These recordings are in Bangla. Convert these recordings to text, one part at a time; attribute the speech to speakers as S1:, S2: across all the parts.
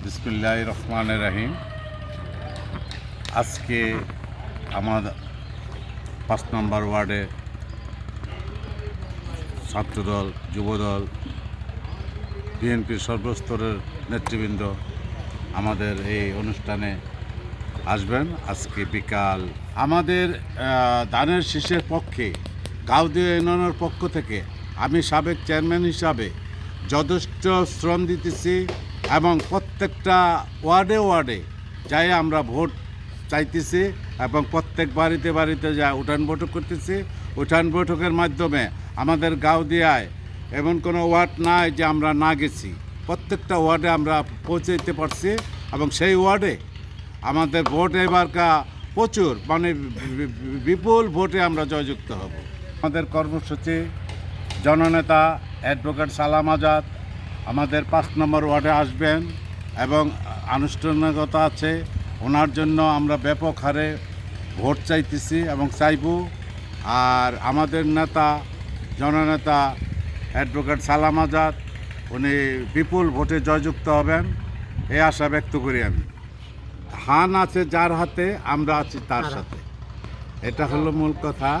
S1: বিসমিল্লাহির রহমানির রহিম। আজকে আমার ৫ নম্বর ওয়ার্ডে ছাত্রদল, যুবদল, বিএনপির সর্বস্তরের নেতৃবৃন্দ আমাদের এই অনুষ্ঠানে আসবেন। আজকে বিকাল আমাদের ধানের শীষের পক্ষে গাউদিয়া ইউনিয়নের পক্ষ থেকে আমি সাবেক চেয়ারম্যান হিসাবে যথেষ্ট শ্রম দিতেছি এবং প্রত্যেকটা ওয়ার্ডে ওয়ার্ডে যাই আমরা ভোট চাইতেছি এবং প্রত্যেক বাড়িতে বাড়িতে যা উঠান বৈঠক করতেছি। উঠান বৈঠকের মাধ্যমে আমাদের গাউদিয়ায় এমন কোনো ওয়ার্ড নাই যে আমরা না গেছি, প্রত্যেকটা ওয়ার্ডে আমরা পৌঁছাইতে পারছি এবং সেই ওয়ার্ডে আমাদের ভোট এবারকা প্রচুর বিপুল ভোটে আমরা জয়যুক্ত হব। আমাদের কর্মসূচি জননেতা অ্যাডভোকেট সালাম আজাদ আমাদের ৫ নম্বর ওয়ার্ডে আসবেন এবং আনুষ্ঠানিকতা আছে, ওনার জন্য আমরা ব্যাপক হারে ভোট চাইতেছি এবং চাইব। আর আমাদের নেতা জননেতা অ্যাডভোকেট সালাম আজাদ উনি বিপুল ভোটে জয়যুক্ত হবেন এই আশা ব্যক্ত করি আমি। হান আছে যার হাতে, আমরা আছি তার সাথে, এটা হলো মূল কথা।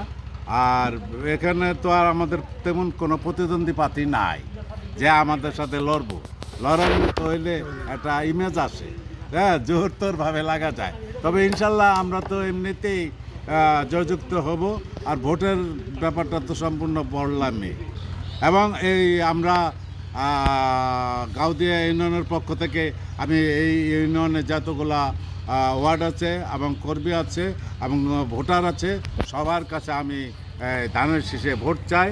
S1: আর এখানে তো আর আমাদের তেমন কোনো প্রতিদ্বন্দ্বী প্রার্থী নাই যে আমাদের সাথে লড়াই তো হইলে একটা ইমেজ আসে, হ্যাঁ, জোরতোরভাবে লাগা যায়। তবে ইনশাল্লাহ আমরা তো এমনিতেই জয়যুক্ত হব। আর ভোটের ব্যাপারটা তো সম্পূর্ণ বললামই। এবং এই আমরা গাউদিয়া ইউনিয়নের পক্ষ থেকে আমি এই ইউনিয়নে যতগুলা ওয়ার্ড আছে এবং কর্মী আছে এবং ভোটার আছে, সবার কাছে আমি ধানের শীষে ভোট চাই।